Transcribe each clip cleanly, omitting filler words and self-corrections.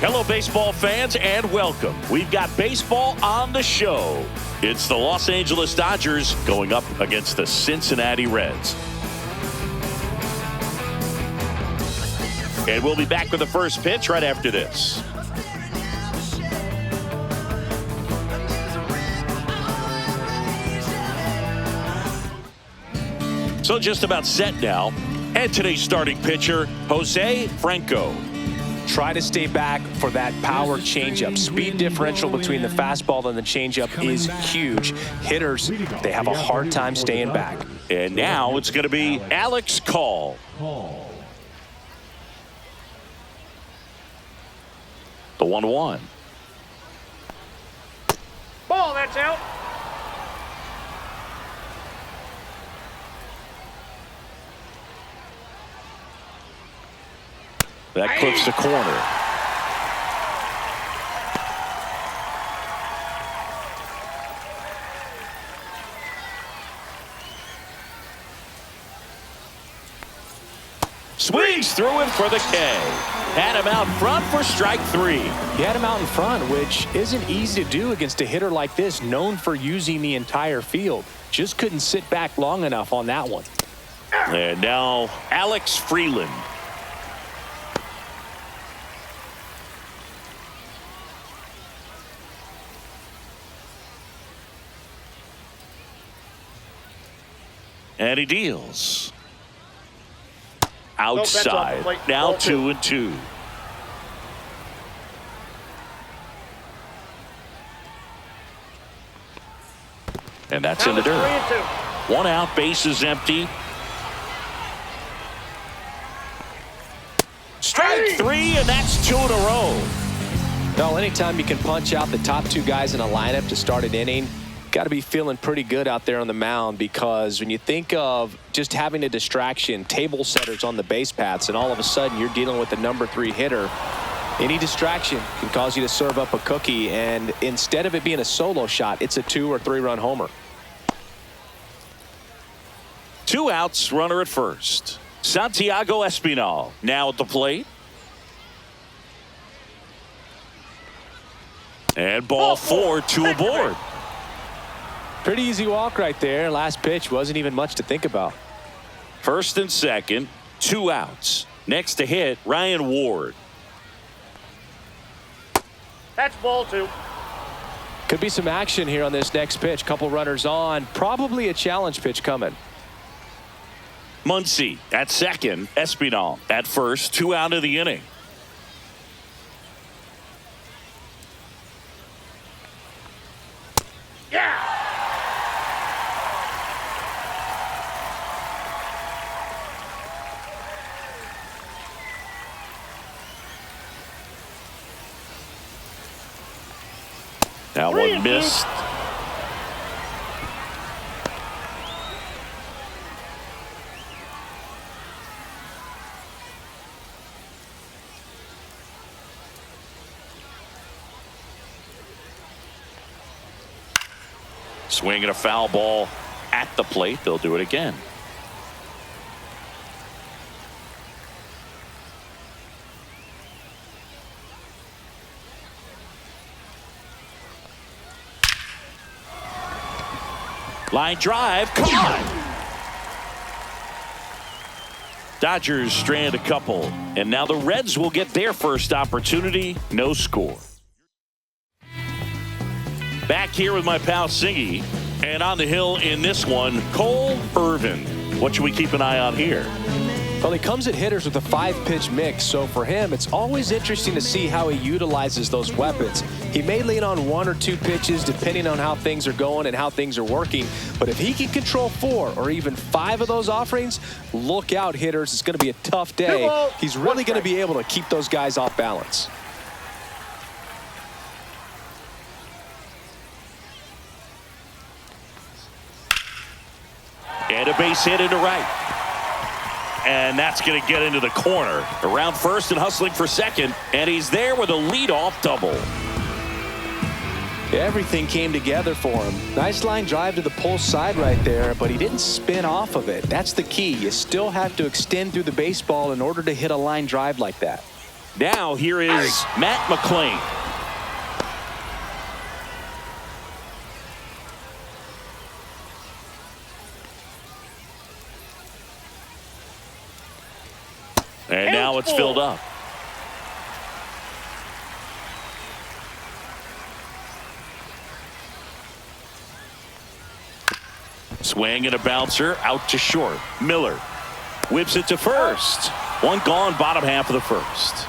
Hello, baseball fans, and welcome. We've got baseball on the show. It's the Los Angeles Dodgers going up against the Cincinnati Reds. And we'll be back with the first pitch right after this. So just about set now. And today's starting pitcher, Jose Franco. Try to stay back for that power changeup. Speed differential between the fastball and the changeup is huge. Hitters, they have a hard time staying back. And now it's going to be Alex Call. The 1-1. Ball, that's out. That clips the corner. Swings through it for the K. Had him out front for strike 3. He had him out in front, which isn't easy to do against a hitter like this, known for using the entire field. Just couldn't sit back long enough on that one. And now Alex Freeland. And he deals. Outside. Now 2-2. And that's in the dirt. 1 out, bases empty. Strike 3, and that's 2 in a row. Well, anytime you can punch out the top 2 guys in a lineup to start an inning, got to be feeling pretty good out there on the mound, because when you think of just having a distraction, table setters on the base paths, and all of a sudden you're dealing with the number 3 hitter, any distraction can cause you to serve up a cookie, and instead of it being a solo shot, it's a 2 or 3 run homer. 2 outs, runner at first. Santiago Espinal now at the plate. And ball 4, 2 aboard. Pretty easy walk right there. Last pitch wasn't even much to think about. First and second, 2 outs. Next to hit, Ryan Ward. That's ball 2. Could be some action here on this next pitch. Couple runners on. Probably a challenge pitch coming. Muncy at second. Espinal at first. 2 out of the inning. Yeah. That one missed. Swinging a foul ball at the plate. They'll do it again. Line drive, caught. Dodgers strand a couple, and now the Reds will get their first opportunity. No score. Back here with my pal Singy, and on the hill in this one, Cole Irvin. What should we keep an eye on here? Well, he comes at hitters with a 5-pitch mix, so for him, it's always interesting to see how he utilizes those weapons. He may lean on 1 or 2 pitches depending on how things are going and how things are working, but if he can control 4 or even 5 of those offerings, look out, hitters. It's going to be a tough day. He's really going to be able to keep those guys off balance. And a base hit into right. And that's going to get into the corner. Around first and hustling for second. And he's there with a leadoff double. Everything came together for him. Nice line drive to the pull side right there, but he didn't spin off of it. That's the key. You still have to extend through the baseball in order to hit a line drive like that. Now here is Matt McClain. And now it's filled up. Swing and a bouncer out to short. Miller whips it to first. One gone, bottom half of the first.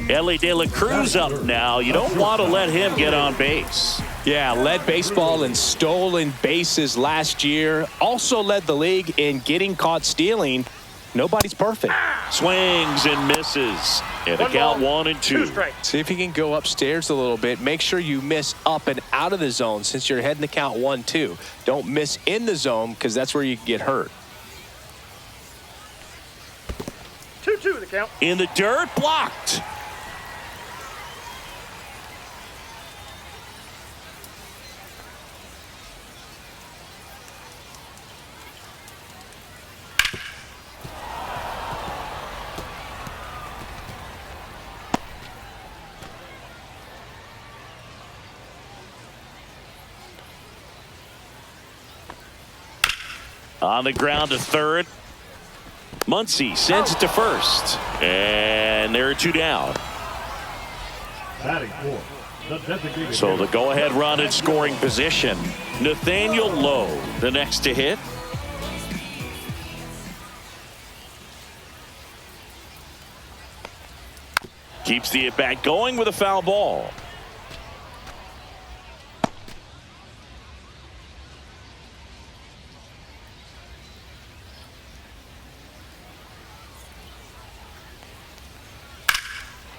Ellie De La Cruz up now. You don't want to let him get on base. Yeah, led baseball in stolen bases last year. Also led the league in getting caught stealing. Nobody's perfect. Swings and misses. And a count 1-2. See if you can go upstairs a little bit. Make sure you miss up and out of the zone since you're heading to count 1-2. Don't miss in the zone because that's where you can get hurt. 2-2 the count. In the dirt, blocked. On the ground to third. Muncy sends it to first. And there are two down. So the go-ahead run in scoring position. Nathaniel Lowe, the next to hit. Keeps the at-bat going with a foul ball.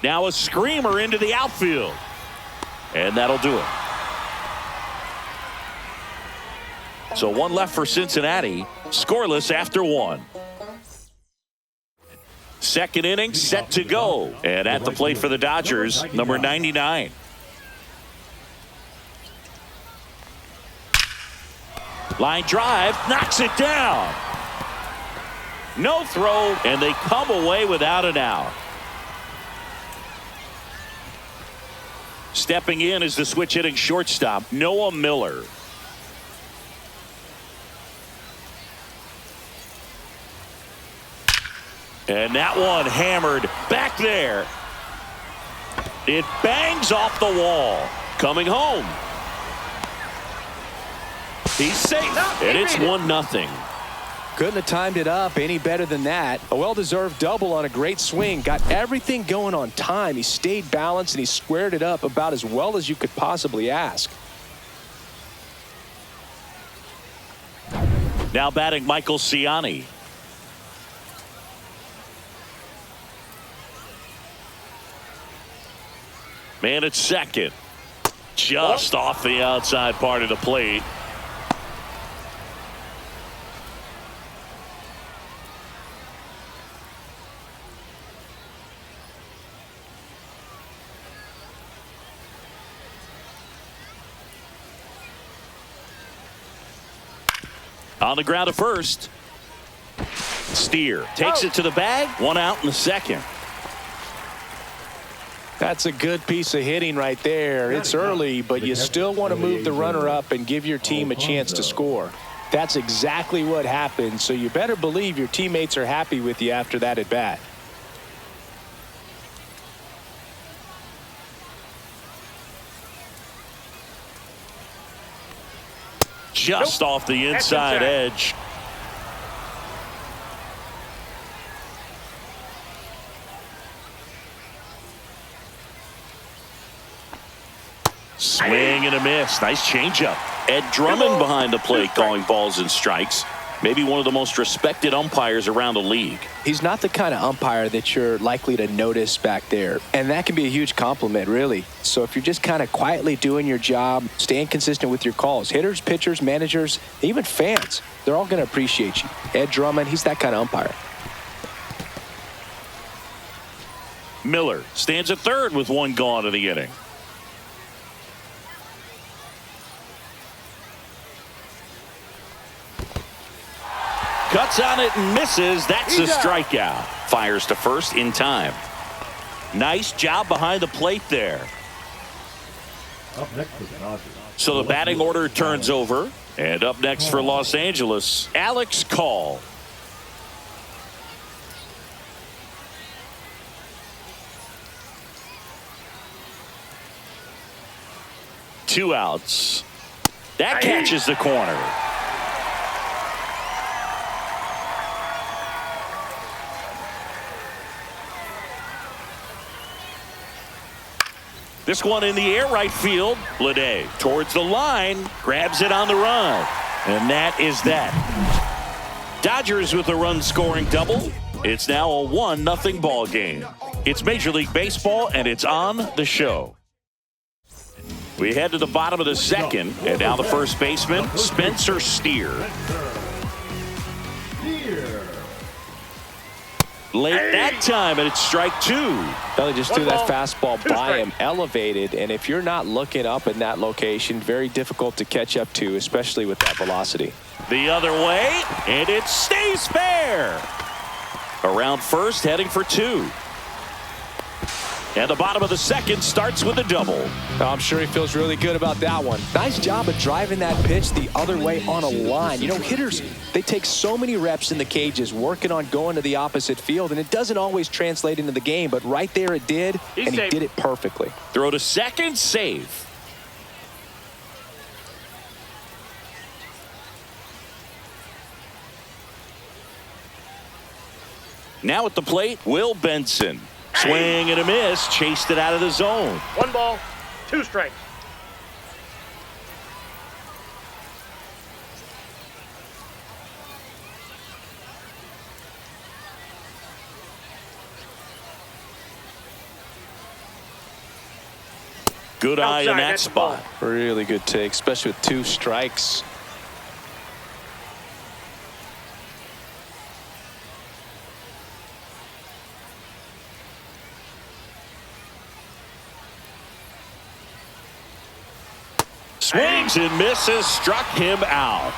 Now a screamer into the outfield. And that'll do it. So one left for Cincinnati. Scoreless after one. Second inning set to go. And at the plate for the Dodgers, number 99. Line drive, knocks it down. No throw, and they come away without an out. Stepping in is the switch hitting shortstop, Noah Miller. And that one hammered back there. It bangs off the wall. Coming home. He's safe. And it's 1-0. Couldn't have timed it up any better than that. A well-deserved double on a great swing. Got everything going on time. He stayed balanced and he squared it up about as well as you could possibly ask. Now batting Michael Ciani. Man at second. Just off the outside part of the plate. On the ground to first. Steer takes it to the bag. One out in the second. That's a good piece of hitting right there. It's early, but you still want to move the runner up and give your team a chance to score. That's exactly what happened, so you better believe your teammates are happy with you after that at bat. Just off the inside edge. Swing and a miss. Nice changeup. Ed Drummond behind the plate calling balls and strikes. Maybe one of the most respected umpires around the league. He's not the kind of umpire that you're likely to notice back there. And that can be a huge compliment, really. So if you're just kind of quietly doing your job, staying consistent with your calls, hitters, pitchers, managers, even fans, they're all going to appreciate you. Ed Drummond, he's that kind of umpire. Miller stands at third with one gone in the inning. cuts on it and misses. That's a strikeout. Fires to first in time. Nice job behind the plate there. Up next for the Dodgers. So the batting order turns over. And up next for Los Angeles, Alex Call. Two outs. That catches the corner. This one in the air right field. Bleday towards the line. Grabs it on the run. And that is that. Dodgers with a run-scoring double. It's now a 1-0 ball game. It's Major League Baseball, and it's on the show. We head to the bottom of the second, and now the first baseman, Spencer Steer. Late that time, and it's strike two. They just threw that fastball by him, elevated, and if you're not looking up in that location, very difficult to catch up to, especially with that velocity. The other way, and it stays fair. Around first, heading for two. And the bottom of the second starts with a double. I'm sure he feels really good about that one. Nice job of driving that pitch the other way on a line. You know, hitters, they take so many reps in the cages working on going to the opposite field, and it doesn't always translate into the game, but right there it did, and he did it perfectly. Throw to second, save. Now at the plate, Will Benson. Swing and a miss, chased it out of the zone. 1 ball, 2 strikes. Good eye in that spot. Really good take, especially with 2 strikes. Swings and misses, struck him out.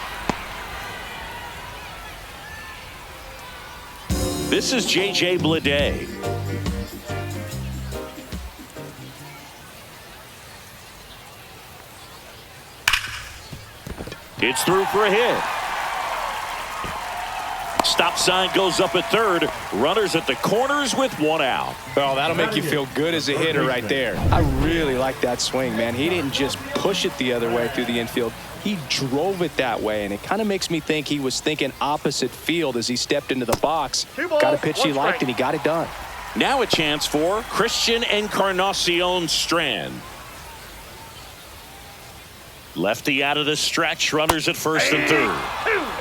This is J.J. Bleday. It's through for a hit. Stop sign goes up at third. Runners at the corners with 1 out. Well, that'll make you feel good as a hitter right there. I really like that swing, man. He didn't just push it the other way through the infield. He drove it that way, and it kind of makes me think he was thinking opposite field as he stepped into the box. Got a pitch he liked, and he got it done. Now a chance for Christian Encarnacion Strand. Lefty out of the stretch. Runners at first and third.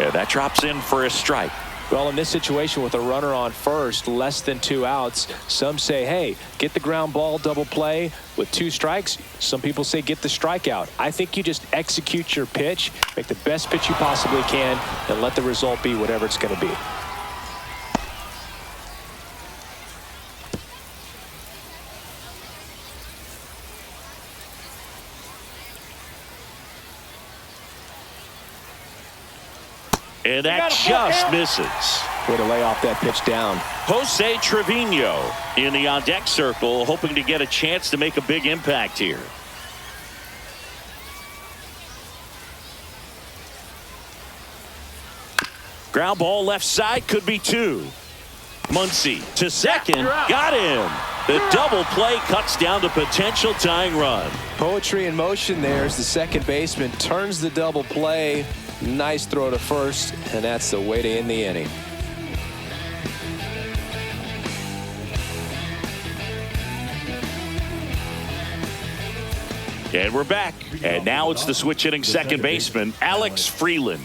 And that drops in for a strike. Well, in this situation with a runner on first, less than 2 outs, some say, hey, get the ground ball double play with 2 strikes. Some people say get the strikeout. I think you just execute your pitch, make the best pitch you possibly can, and let the result be whatever it's going to be. And that just misses. Way to lay off that pitch down. Jose Trevino in the on-deck circle, hoping to get a chance to make a big impact here. Ground ball left side, could be 2. Muncy to second, got him. The double play cuts down the potential tying run. Poetry in motion there as the second baseman turns the double play. Nice throw to first, and that's the way to end the inning. And we're back. And now it's the switch hitting second baseman, Alex Freeland.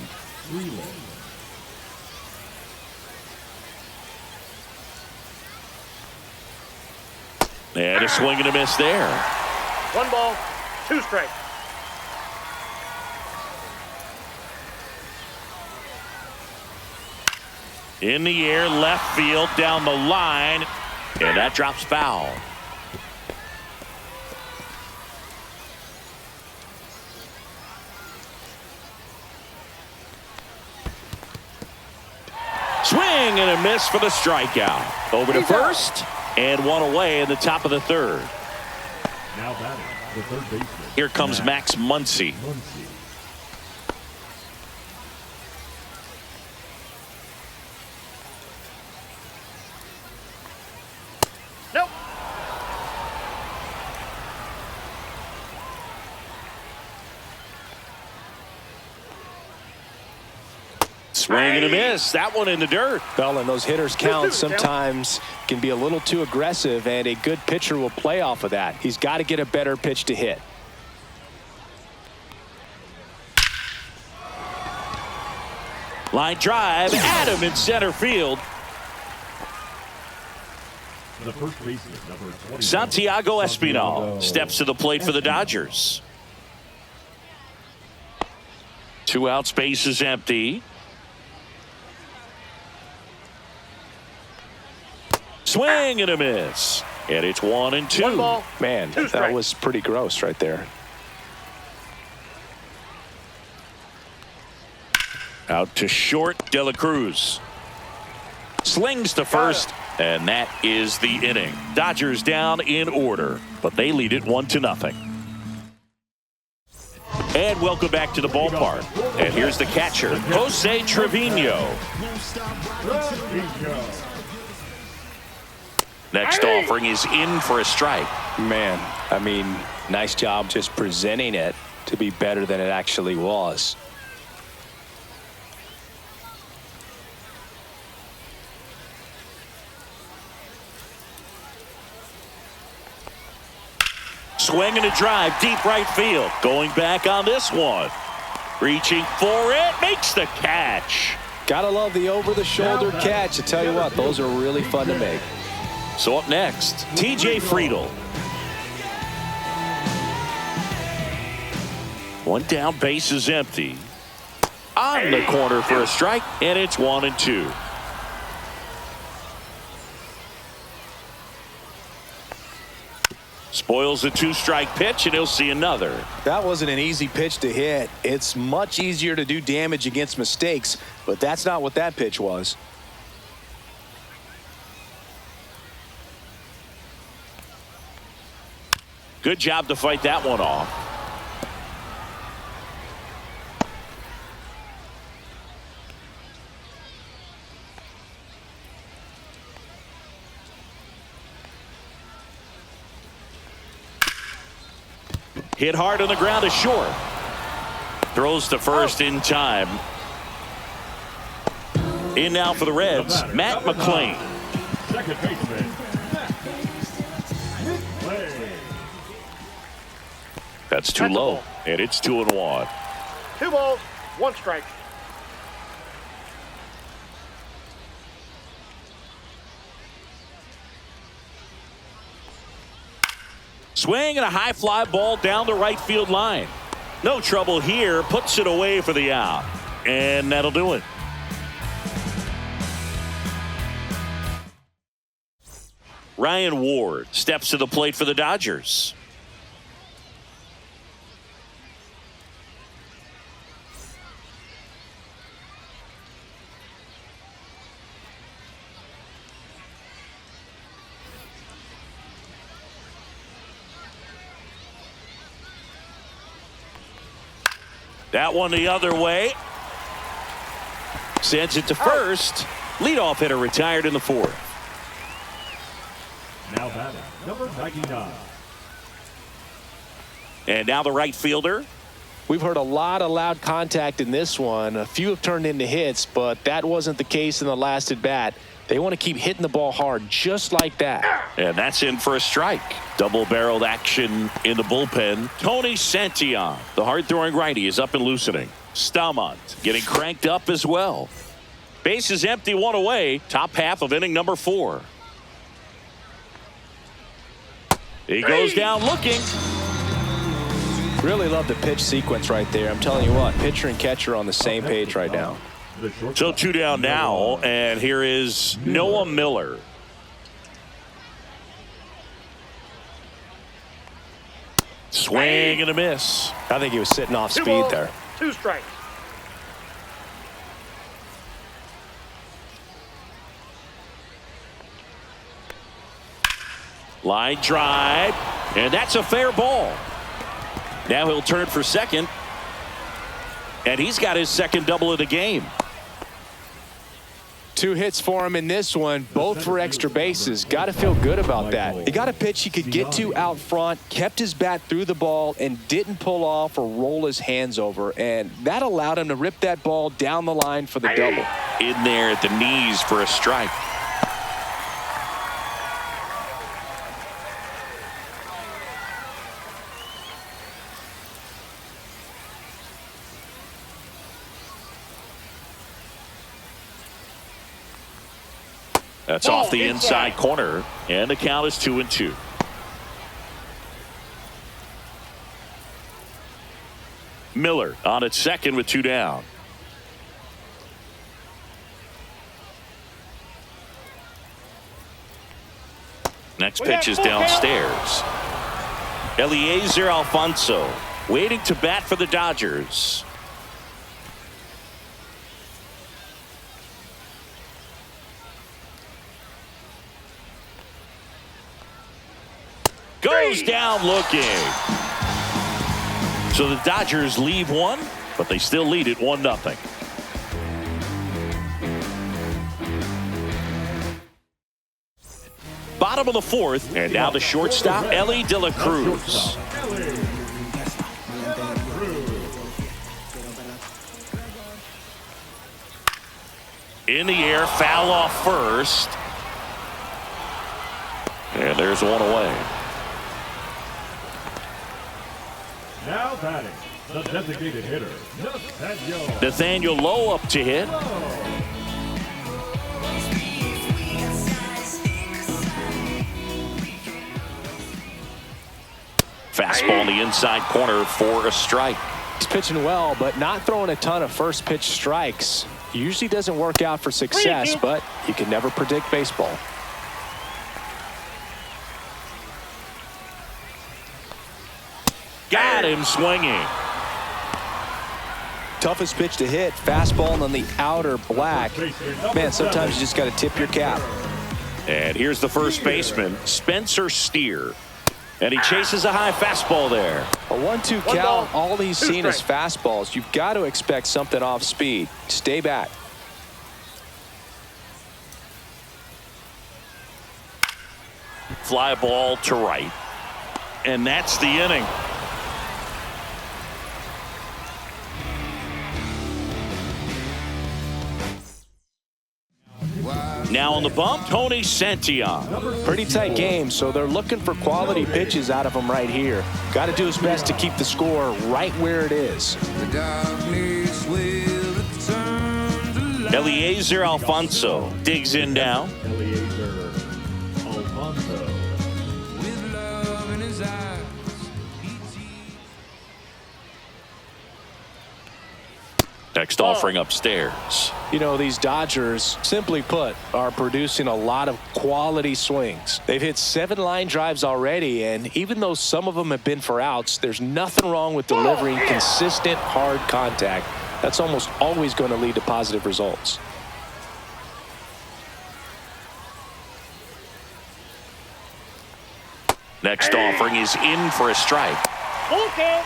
And a swing and a miss there. 1 ball, 2 strikes. In the air, left field, down the line, and that drops foul. Swing and a miss for the strikeout. Over to first, and one away in the top of the third. Now batting, the third baseman. Here comes Max Muncy. Nope. Swing and a miss. That one in the dirt. Well, and those hitters count sometimes can be a little too aggressive, and a good pitcher will play off of that. He's got to get a better pitch to hit. Line drive, Adam in center field. The first baseman, number 20. Santiago Espinal steps to the plate for the Dodgers. 2 outs, base is empty. Swing and a miss. And it's 1-2. 1 ball. Man, 2 that strikes. was pretty gross right there. Out to short, De La Cruz. Slings to first, and that is the inning. Dodgers down in order, but they lead it 1-0. And welcome back to the ballpark. And here's the catcher, Jose Trevino. Next offering is in for a strike. Man, I mean, nice job just presenting it to be better than it actually was. Swing and a drive, deep right field. Going back on this one. Reaching for it, makes the catch. Gotta love the over-the-shoulder catch. I tell you what, those are really fun to make. So up next, T.J. Friedl. One down, base is empty. On the corner for a strike, and it's 1-2. Spoils the 2-strike pitch, and he'll see another. That wasn't an easy pitch to hit. It's much easier to do damage against mistakes, but that's not what that pitch was. Good job to fight that one off. Hit hard on the ground to short. Throws to first in time. In now for the Reds, Matt McClain. Second baseman. That's too low, and it's 2-1. 2 balls, 1 strike. Swing and a high fly ball down the right field line. No trouble here, puts it away for the out. And that'll do it. Ryan Ward steps to the plate for the Dodgers. That one the other way. Sends it to first. Leadoff hitter retired in the 4th. Now batting, number 99. And now the right fielder. We've heard a lot of loud contact in this one. A few have turned into hits, but that wasn't the case in the last at bat. They want to keep hitting the ball hard just like that. And that's in for a strike. Double-barreled action in the bullpen. Tony Santillan, the hard-throwing righty, is up and loosening. Stamont getting cranked up as well. Base is empty, 1 away. Top half of inning number 4. He goes down looking. Really love the pitch sequence right there. I'm telling you what, pitcher and catcher on the same page right now. So 2 down now, and here is Noah Miller. Swing and a miss. I think he was sitting off 2 speed balls, there. 2 strikes. Line drive, and that's a fair ball. Now he'll turn for second, and he's got his second double of the game. 2 hits for him in this one, both for extra bases. Got to feel good about that. He got a pitch he could get to out front, kept his bat through the ball, and didn't pull off or roll his hands over. And that allowed him to rip that ball down the line for the double. In there at the knees for a strike. That's off the inside corner, and the count is 2-2. Miller on at second with 2 down. Next pitch is downstairs. Eliezer Alfonso waiting to bat for the Dodgers. Goes down looking. So the Dodgers leave one, but they still lead it 1-0. Bottom of the 4th, and now the shortstop, Elly De La Cruz. In the air, foul off first. And there's one away. Now batting, the designated hitter, Nathaniel Lowe up to hit. Fastball in the inside corner for a strike. He's pitching well, but not throwing a ton of first pitch strikes. Usually doesn't work out for success, but you can never predict baseball. Got him swinging. Toughest pitch to hit, fastball on the outer black. Man, sometimes you just got to tip your cap. And here's the first baseman, Spencer Steer. And he chases a high fastball there. A 1-2 count, all he's seen is fastballs. You've got to expect something off speed. Stay back. Fly ball to right. And that's the inning. Now on the bump, Tony Santillan. Pretty tight game, so they're looking for quality pitches out of him right here. Got to do his best to keep the score right where it is. Eliezer Alfonso digs in now. Eliezer Alfonso. Next offering upstairs. You know, these Dodgers, simply put, are producing a lot of quality swings. They've hit 7 line drives already, and even though some of them have been for outs, there's nothing wrong with delivering consistent, hard contact. That's almost always going to lead to positive results. Next offering is in for a strike. Okay.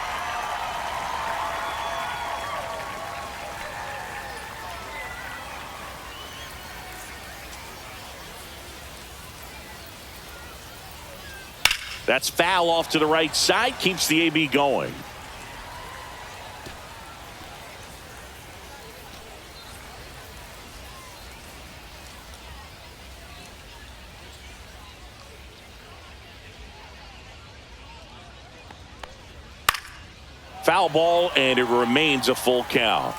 That's foul off to the right side, keeps the AB going. Foul ball, and it remains a full count.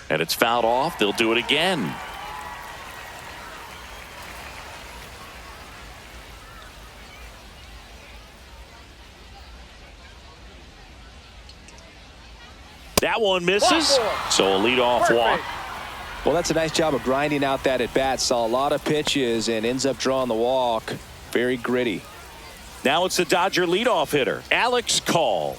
And it's fouled off. They'll do it again. That one misses. So a leadoff walk. Well, that's a nice job of grinding out that at bat. Saw a lot of pitches and ends up drawing the walk. Very gritty. Now it's the Dodger leadoff hitter, Alex Call.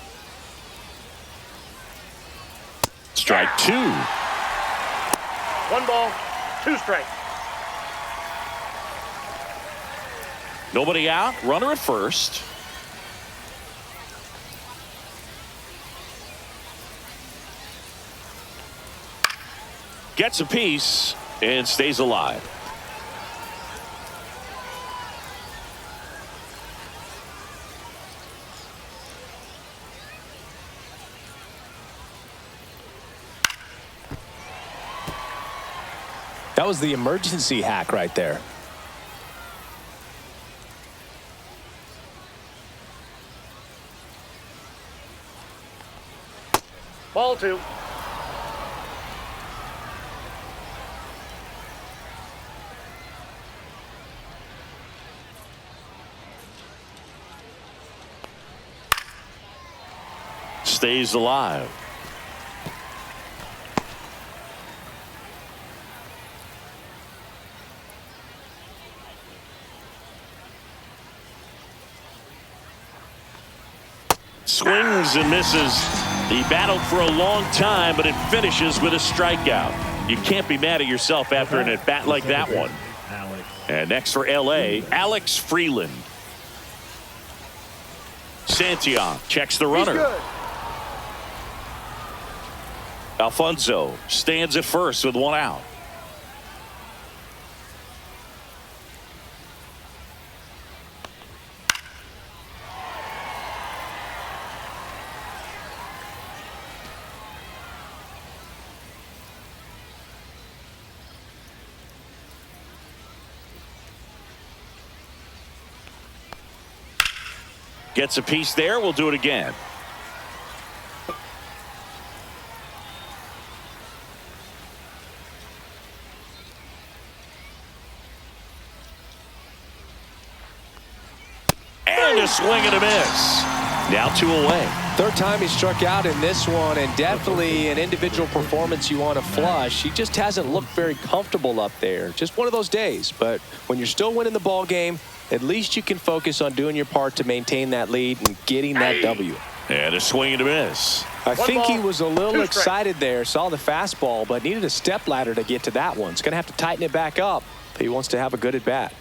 Strike 2. 1 ball, 2 strikes. Nobody out. Runner at first. Gets a piece and stays alive. That was the emergency hack right there. Ball 2. Stays alive. Swings and misses. He battled for a long time, but it finishes with a strikeout. You can't be mad at yourself after an at-bat like that one. And next for L.A., Alex Freeland. Santiago checks the runner. Alfonso stands at first with 1 out. Gets a piece there. We'll do it again. And a swing and a miss. Now 2 away. Third time he struck out in this one, and definitely an individual performance you want to flush. He just hasn't looked very comfortable up there. Just one of those days. But when you're still winning the ball game, at least you can focus on doing your part to maintain that lead and getting that W. And a swing and a miss. I think he was a little excited there, saw the fastball, but needed a step ladder to get to that one. He's going to have to tighten it back up if he wants to have a good at bat.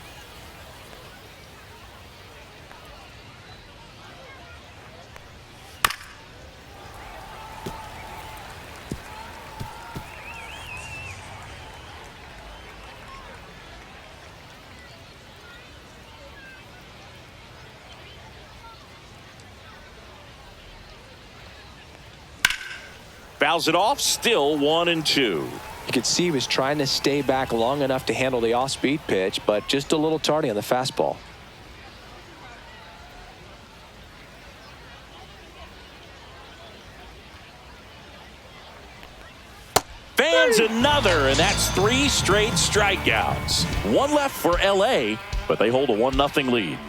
Fouls it off, still 1-2. You could see he was trying to stay back long enough to handle the off-speed pitch, but just a little tardy on the fastball. Fans another, and that's 3 straight strikeouts. 1 left for L.A., but they hold a 1-0 lead.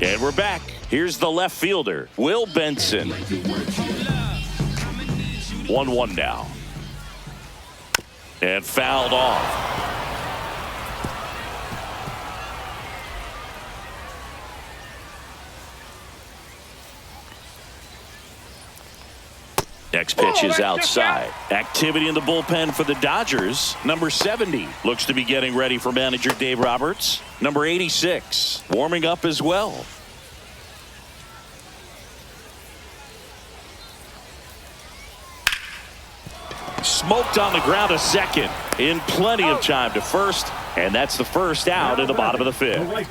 And we're back. Here's the left fielder, Will Benson. 1-1 now. And fouled off. Next pitch is outside. Activity in the bullpen for the Dodgers. Number 70 looks to be getting ready for manager Dave Roberts. Number 86 warming up as well. Smoked on the ground to second in plenty of time to first, and that's the first out in the bottom of the 5th.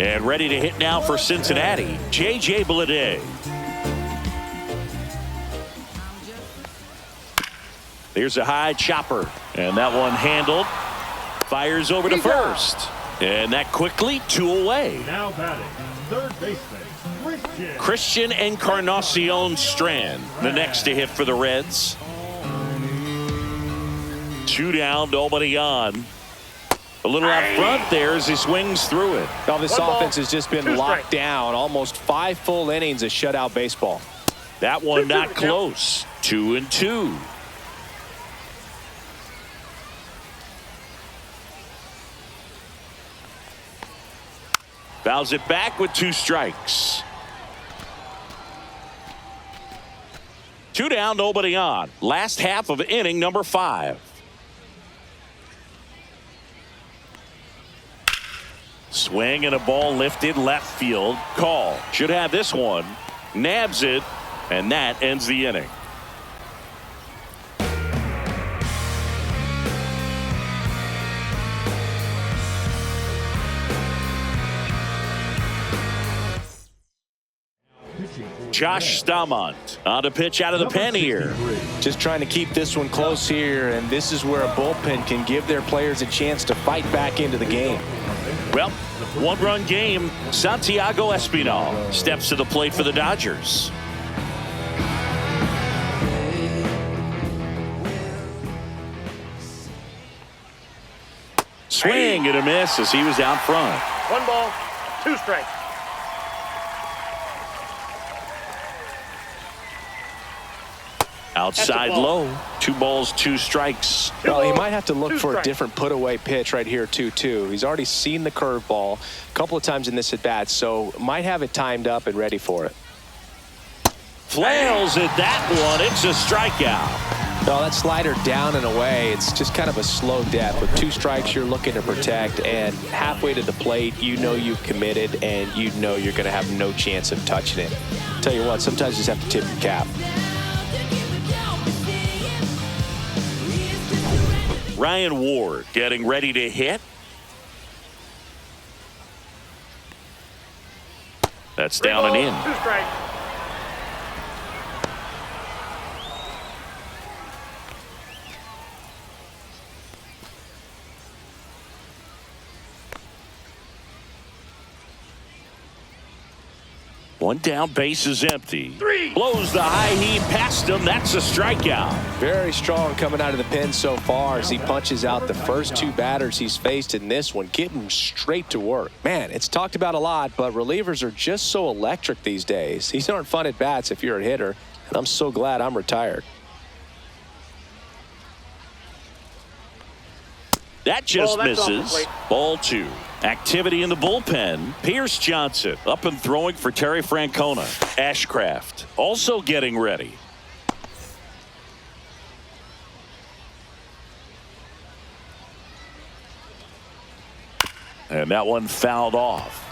And ready to hit now for Cincinnati, J.J. Bleday. There's a high chopper, and that one handled. Fires over to first, and that quickly 2 away. Now batting, third baseman, Christian Encarnacion Strand, the next to hit for the Reds. 2 down, nobody on. A little out front there as he swings through it. Now this offense has just been locked down. Almost 5 full innings of shutout baseball. That one not close. 2-2. Fouls it back with 2 strikes. 2 down, nobody on. Last half of inning number 5. Swing and a ball lifted left field. Call. Should have this one. Nabs it, and that ends the inning. Josh Staumont on to pitch out of the pen here. Just trying to keep this one close here, and this is where a bullpen can give their players a chance to fight back into the game. Well, 1-run game. Santiago Espinal steps to the plate for the Dodgers. Swing and a miss as he was out front. 1 ball, 2 strikes. Outside low. 2 balls, 2 strikes. Well, he might have to look for a different put-away pitch right here, 2-2. He's already seen the curveball a couple of times in this at-bat, so might have it timed up and ready for it. Flails at that one. It's a strikeout. No, that slider down and away. It's just kind of a slow death. With 2 strikes, you're looking to protect, and halfway to the plate, you know you've committed, and you know you're going to have no chance of touching it. Tell you what, sometimes you just have to tip your cap. Ryan Ward getting ready to hit. That's down and in. 2 strikes. One down, base is empty. 3. Blows the high heat past him. That's a strikeout. Very strong coming out of the pen so far as he punches out the first 2 batters he's faced in this one. Get him straight to work. Man, it's talked about a lot, but relievers are just so electric these days. These aren't fun at bats if you're a hitter, and I'm so glad I'm retired. That just misses. Ball 2. Activity in the bullpen. Pierce Johnson up and throwing for Terry Francona. Ashcraft also getting ready. And that one fouled off.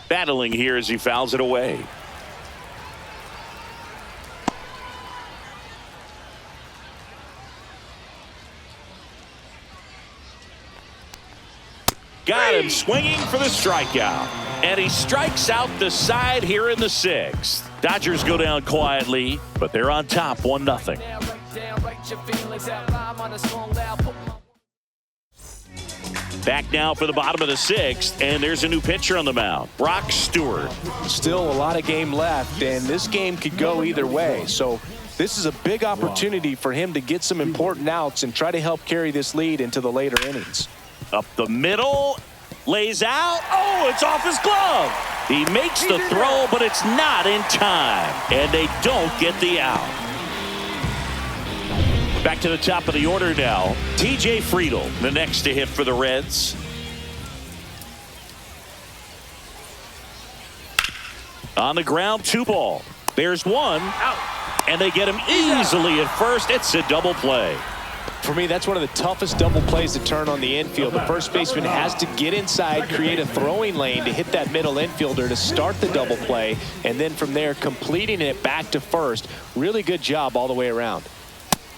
Battling here as he fouls it away. Got him swinging for the strikeout. And he strikes out the side here in the 6th. Dodgers go down quietly, but they're on top 1-0. Back now for the bottom of the 6th, and there's a new pitcher on the mound, Brock Stewart. Still a lot of game left, and this game could go either way. So this is a big opportunity for him to get some important outs and try to help carry this lead into the later innings. Up the middle, lays out. Oh, it's off his glove. He makes the throw, but it's not in time, and they don't get the out. Back to the top of the order now. TJ Friedl, the next to hit for the Reds. On the ground, 2 ball. There's 1. Out. And they get him easily at first. It's a double play. For me, that's one of the toughest double plays to turn on the infield. The first baseman has to get inside, create a throwing lane to hit that middle infielder to start the double play, and then from there completing it back to first. Really good job all the way around.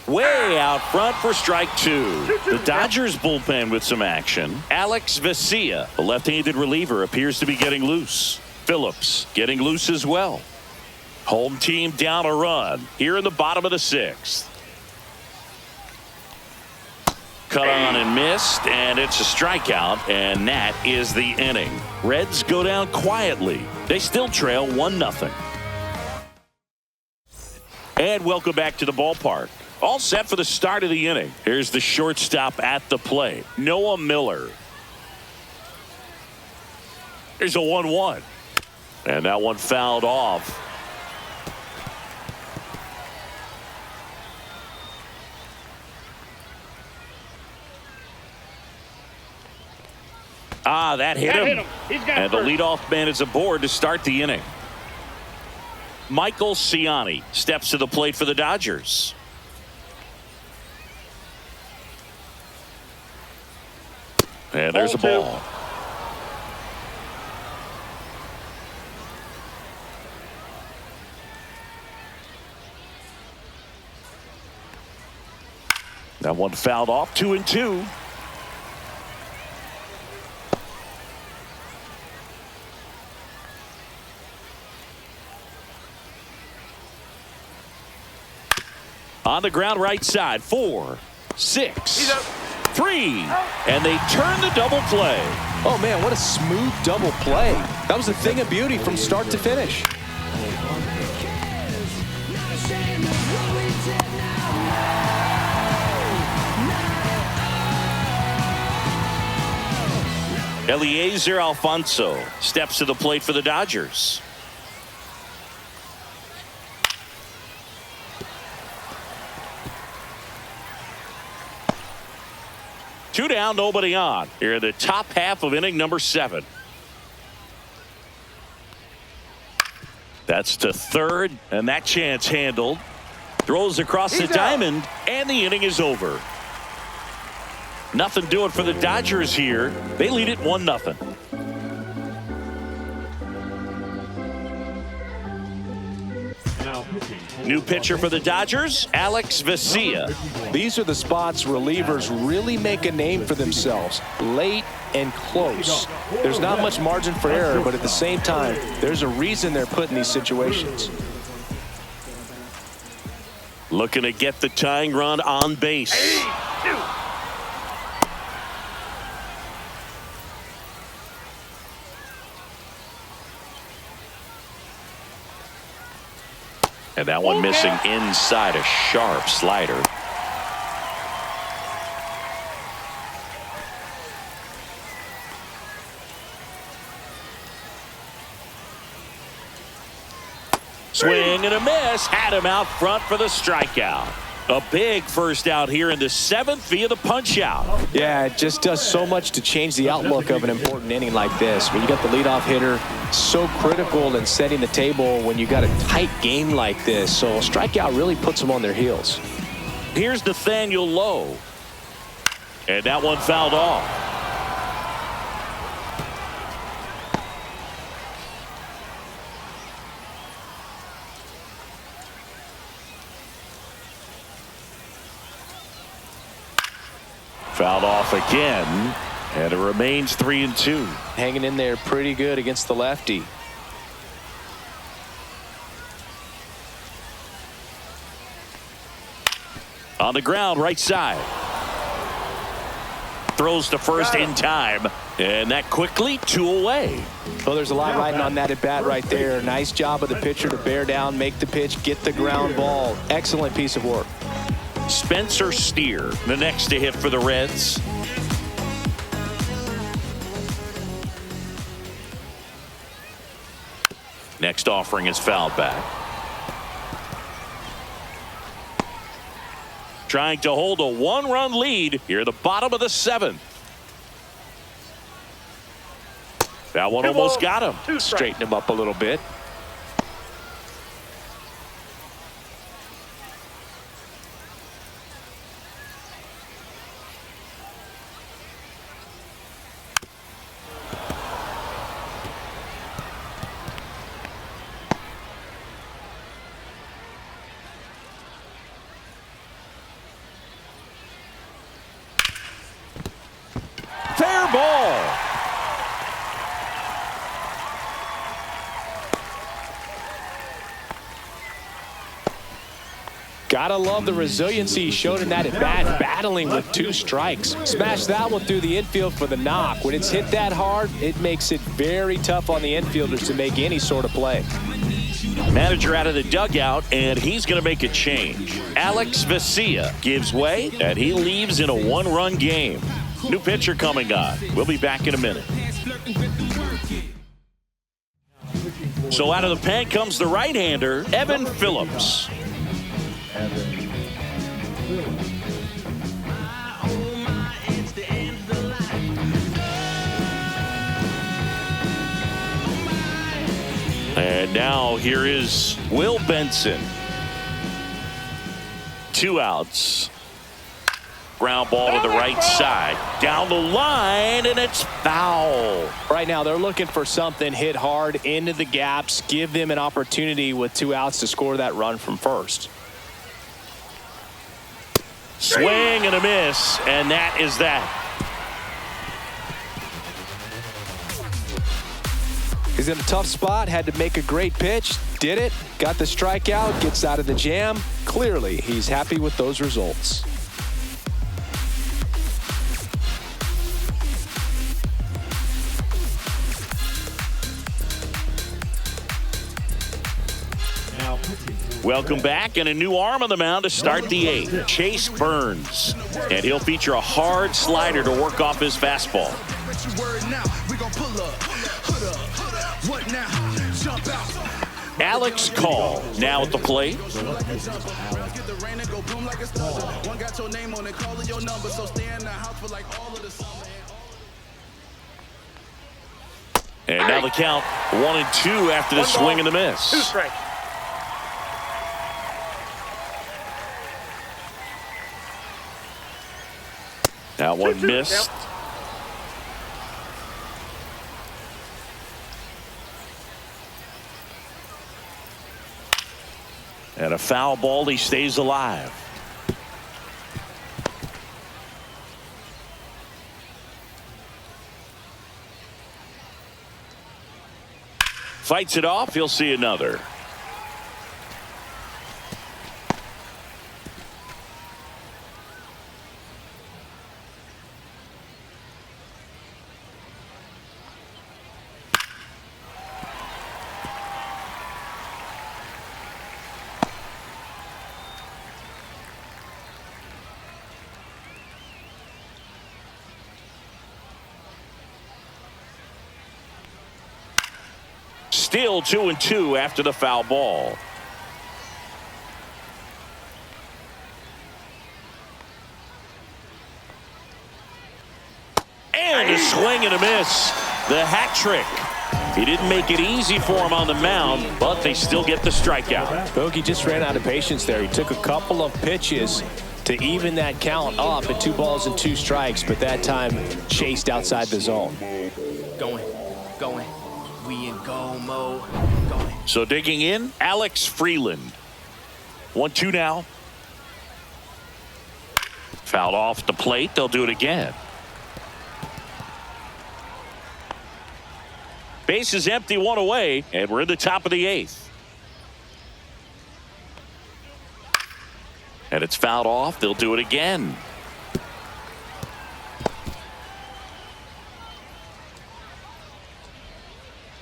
Way out front for strike 2. The Dodgers bullpen with some action. Alex Vesia, the left-handed reliever, appears to be getting loose. Phillips getting loose as well. Home team down a run here in the bottom of the 6th. Cut on and missed, and it's a strikeout, and that is the inning. Reds go down quietly. They still trail 1-0. And welcome back to the ballpark. All set for the start of the inning. Here's the shortstop at the plate, Noah Miller. Here's a 1-1. And that one fouled off. That hit him. He's got And the first. leadoff man is aboard to start the inning. Michael Ciani steps to the plate for the Dodgers. And there's a ball. That one fouled off, 2-2. On the ground right side, 4, 6, 3, and they turn the double play. Oh, man, what a smooth double play. That was a thing of beauty from start to finish. Eliezer Alfonso steps to the plate for the Dodgers. Two down, nobody on. Here in the top half of inning number 7. That's to third, and that chance handled. Throws across the diamond, and the inning is over. Nothing doing for the Dodgers here. They lead it 1-0. New pitcher for the Dodgers, Alex Vesia. These are the spots relievers really make a name for themselves. Late and close. There's not much margin for error, but at the same time, there's a reason they're put in these situations. Looking to get the tying run on base. And that one missing inside, a sharp slider. Swing and a miss. Had him out front for the strikeout. A big first out here in the 7th via the punch out. Yeah, it just does so much to change the outlook of an important inning like this. When you got the leadoff hitter, so critical in setting the table when you got a tight game like this. So a strikeout really puts them on their heels. Here's Nathaniel Lowe. And that one fouled off. Fouled off again, and it remains 3-2. Hanging in there pretty good against the lefty. On the ground, right side. Throws to first in time, and that quickly 2 away. Well, there's a lot riding on that at bat right there. Nice job of the pitcher to bear down, make the pitch, get the ground ball. Excellent piece of work. Spencer Steer, the next to hit for the Reds. Next offering is fouled back. Trying to hold a 1-run lead here at the bottom of the 7th. That one almost got him. Straighten him up a little bit. Fair ball. Gotta love the resiliency he showed in that at bat, battling with 2 strikes. Smashed that one through the infield for the knock. When it's hit that hard, it makes it very tough on the infielders to make any sort of play. Manager out of the dugout, and he's going to make a change. Alex Vesia gives way, and he leaves in a 1-run game. New pitcher coming on. We'll be back in a minute. So out of the pen comes the right-hander, Evan Phillips. And now here is Will Benson. 2 outs. Ground ball to the right side. Down the line, and it's foul. Right now, they're looking for something hit hard into the gaps. Give them an opportunity with 2 outs to score that run from first. Swing and a miss, and that is that. He's in a tough spot, had to make a great pitch, did it, got the strikeout, gets out of the jam. Clearly, he's happy with those results. Welcome back, and a new arm on the mound to start the 8th. Chase Burns, and he'll feature a hard slider to work off his fastball. Alex Call now at the plate. And now the count 1-2 after the swing and the miss. 2 strikes. That one missed. And a foul ball, he stays alive. Fights it off, he'll see another. Still 2-2 after the foul ball. And a swing and a miss. The hat trick. He didn't make it easy for him on the mound, but they still get the strikeout. Bogey just ran out of patience there. He took a couple of pitches to even that count up at 2 balls and 2 strikes, but that time chased outside the zone. Going. We in go mode. Going. So digging in, Alex Freeland. 1-2 now. Fouled off the plate. They'll do it again. Base is empty, 1 away, and we're in the top of the 8th. And it's fouled off. They'll do it again.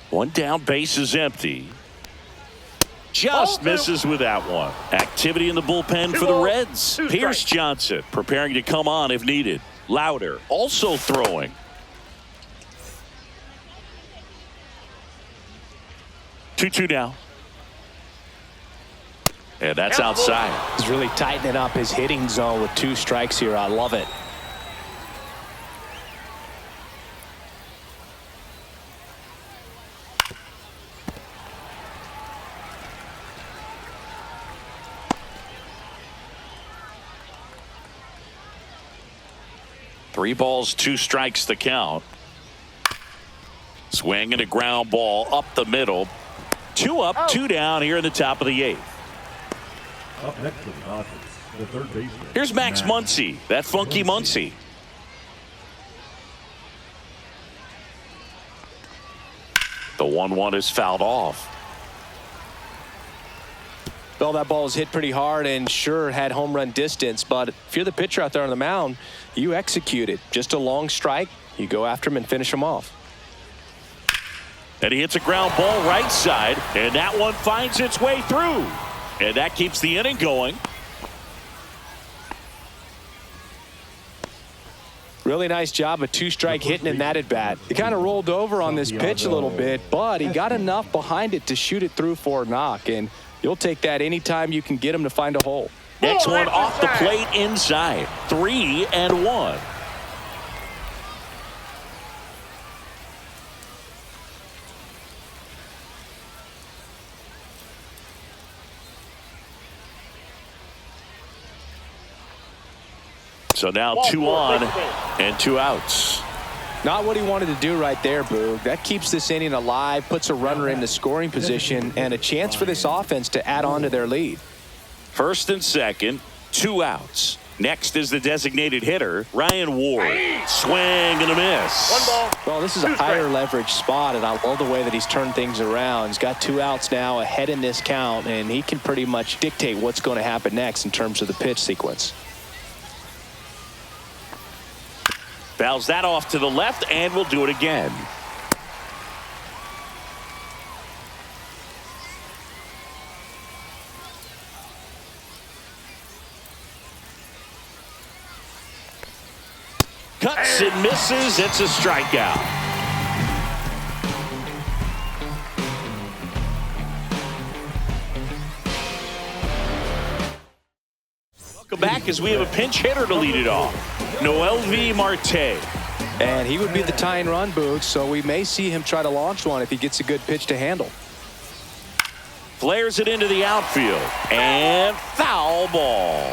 One down, base is empty. Just misses with that one. Activity in the bullpen for the Reds. Pierce Johnson preparing to come on if needed. Louder also throwing. 2-2 now. And that's outside. He's really tightening up his hitting zone with 2 strikes here. I love it. Three balls, 2 strikes the count. Swing and a ground ball up the middle. 2 up, 2 down here in the top of the 8th. Up next to the Dodgers, the third baseman. Here's Max Muncy, that funky Muncy. The 1-1 is fouled off. Well, that ball was hit pretty hard and sure had home run distance, but if you're the pitcher out there on the mound, you execute it. Just a long strike, you go after him and finish him off. And he hits a ground ball right side, and that one finds its way through. And that keeps the inning going. Really nice job of 2-strike hitting in that at bat. He kind of rolled over on this pitch a little bit, but he got enough behind it to shoot it through for a knock, and you'll take that anytime you can get him to find a hole. Next one off the plate inside. 3-1. So now 2 on and 2 outs. Not what he wanted to do right there, Boog. That keeps this inning alive, puts a runner in the scoring position, and a chance for this offense to add on to their lead. First and second, 2 outs. Next is the designated hitter, Ryan Ward. Swing and a miss. 1 ball. Well, this is a higher leverage spot, and I love the way that he's turned things around. He's got 2 outs now ahead in this count, and he can pretty much dictate what's going to happen next in terms of the pitch sequence. Fouls that off to the left, and we'll do it again. Cuts and misses. It's a strikeout. Welcome back as we have a pinch hitter to lead it off. MLB Marte. And he would be the tying run, Boog, so we may see him try to launch one if he gets a good pitch to handle. Flares it into the outfield. And foul ball.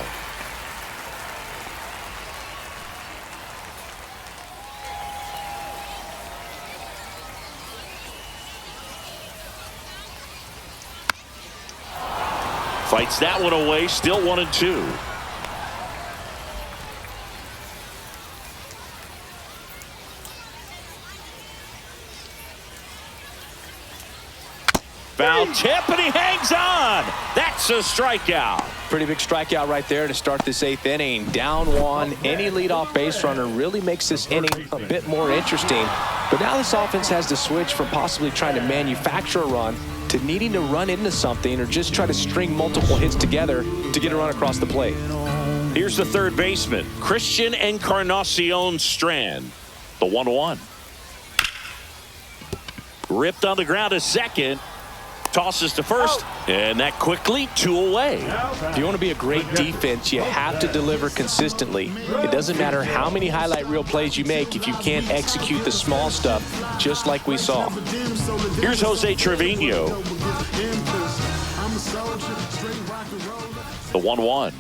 Fights that one away, still 1 and 2. Foul tip, and he hangs on. That's a strikeout. Pretty big strikeout right there to start this 8th inning. Down 1, any leadoff base runner really makes this inning a bit more interesting. But now this offense has to switch from possibly trying to manufacture a run to needing to run into something or just try to string multiple hits together to get a run across the plate. Here's the third baseman, Christian Encarnacion Strand, the 1-1. Ripped on the ground to second. Tosses to first, and that quickly 2 away. If you want to be a great defense, you have to deliver consistently. It doesn't matter how many highlight reel plays you make if you can't execute the small stuff, just like we saw. Here's Jose Trevino. The 1-1.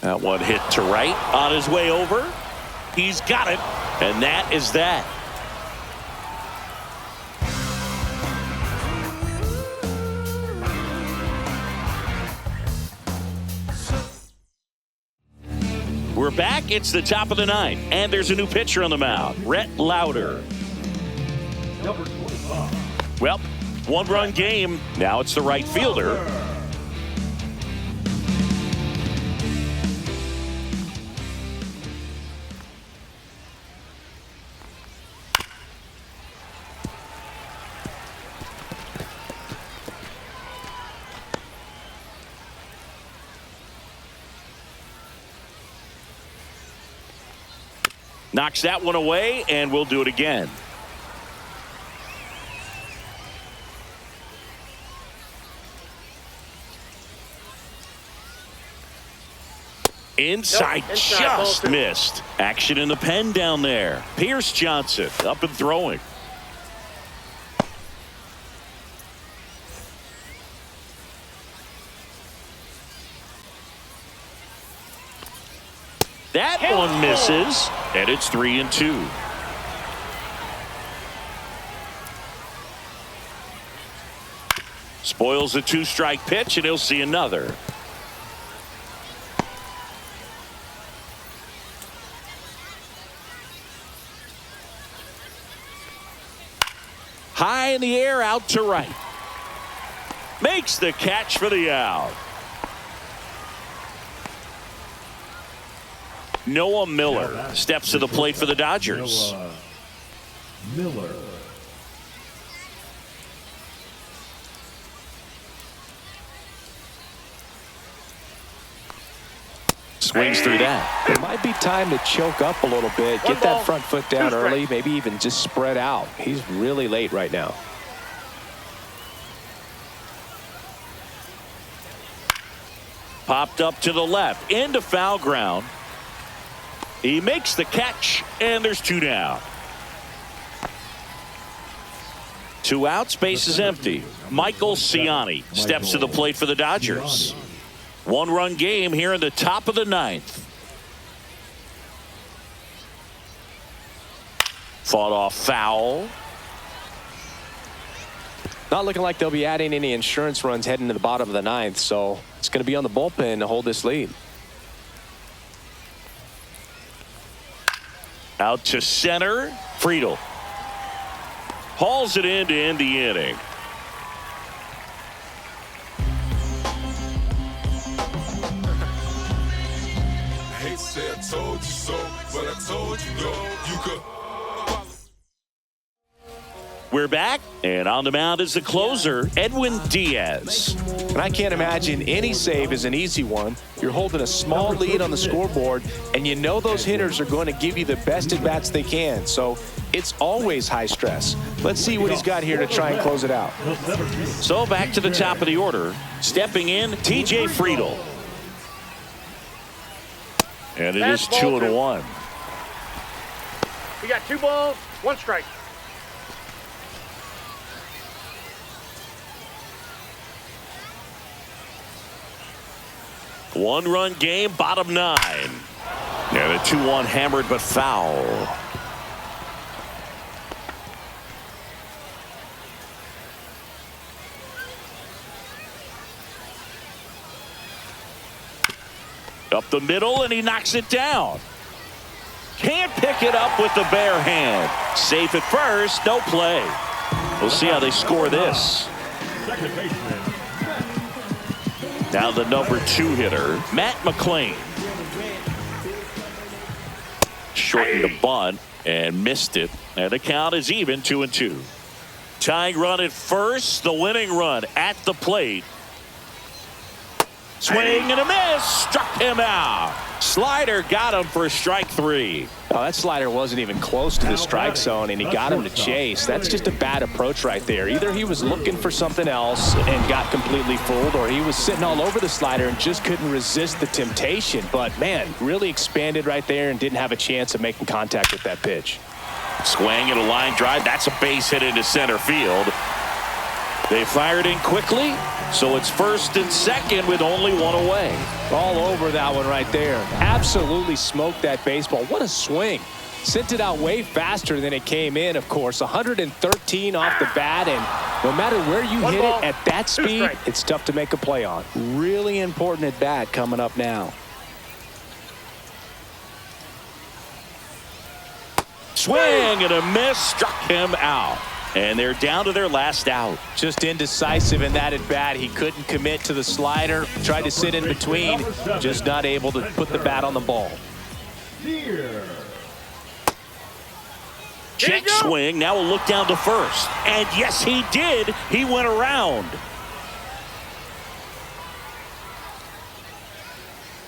That one hit to right on his way over. He's got it, and that is that. We're back. It's the top of the 9th, and there's a new pitcher on the mound, Rhett Lauder. Number 25. Well, 1-run game. Now it's the right fielder. Knocks that one away, and we'll do it again. Inside, just missed. Action in the pen down there. Pierce Johnson up and throwing. That one misses, and it's 3 and 2. Spoils a 2-strike pitch, and he'll see another. High in the air, out to right. Makes the catch for the out. Noah Miller steps to the plate for the Dodgers. Miller. Swings through that. It might be time to choke up a little bit, get that front foot down early, maybe even just spread out. He's really late right now. Popped up to the left, into foul ground. He makes the catch, and there's 2 down. 2 outs, base is empty. Michael Ciani steps to the plate for the Dodgers. 1-run game here in the top of the 9th. Fought off foul. Not looking like they'll be adding any insurance runs heading to the bottom of the ninth, so it's going to be on the bullpen to hold this lead. Out to center. Friedel hauls it in to end the inning. I say I told you so, but I told you no, you could. We're back, and on the mound is the closer, Edwin Diaz. And I can't imagine any save is an easy one. You're holding a small lead on the scoreboard, and you know those hitters are going to give you the best at-bats they can. So it's always high stress. Let's see what he's got here to try and close it out. So back to the top of the order. Stepping in, TJ Friedel. And it is 2-1. We got 2 balls, 1 strike. One-run game, bottom 9. And a 2-1 hammered but foul. Up the middle, and he knocks it down. Can't pick it up with the bare hand. Safe at first, no play. We'll see how they score this. Second baseman. Now the number 2 hitter, Matt McLean. Shortened the bunt and missed it. And the count is even, 2-2. Tying run at first, the winning run at the plate. Swing and a miss, struck him out. Slider got him for strike 3. Oh, that slider wasn't even close to the strike zone, and he got him to chase. That's just a bad approach right there. Either he was looking for something else and got completely fooled, or he was sitting all over the slider and just couldn't resist the temptation. But, man, really expanded right there and didn't have a chance of making contact with that pitch. Swing and a line drive. That's a base hit into center field. They fired in quickly, so it's first and second with only 1 away. All over that one right there. Absolutely smoked that baseball. What a swing. Sent it out way faster than it came in, of course. 113 off the bat, and no matter where you hit it at that speed, it's tough to make a play on. Really important at bat coming up now. Swing and a miss, struck him out. And they're down to their last out. Just indecisive in that at bat. He couldn't commit to the slider. Tried to sit in between. Just not able to put the bat on the ball. Check swing. Now we'll look down to first. And yes, he did. He went around.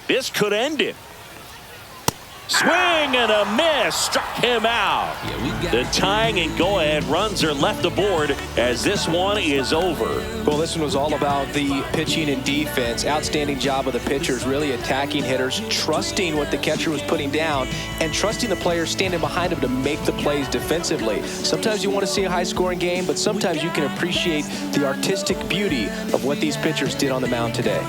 This could end it. Swing and a miss, struck him out. The tying and go-ahead runs are left aboard as this one is over. Well, this one was all about the pitching and defense. Outstanding job of the pitchers, really attacking hitters, trusting what the catcher was putting down, and trusting the players standing behind him to make the plays defensively. Sometimes you want to see a high-scoring game, but sometimes you can appreciate the artistic beauty of what these pitchers did on the mound today.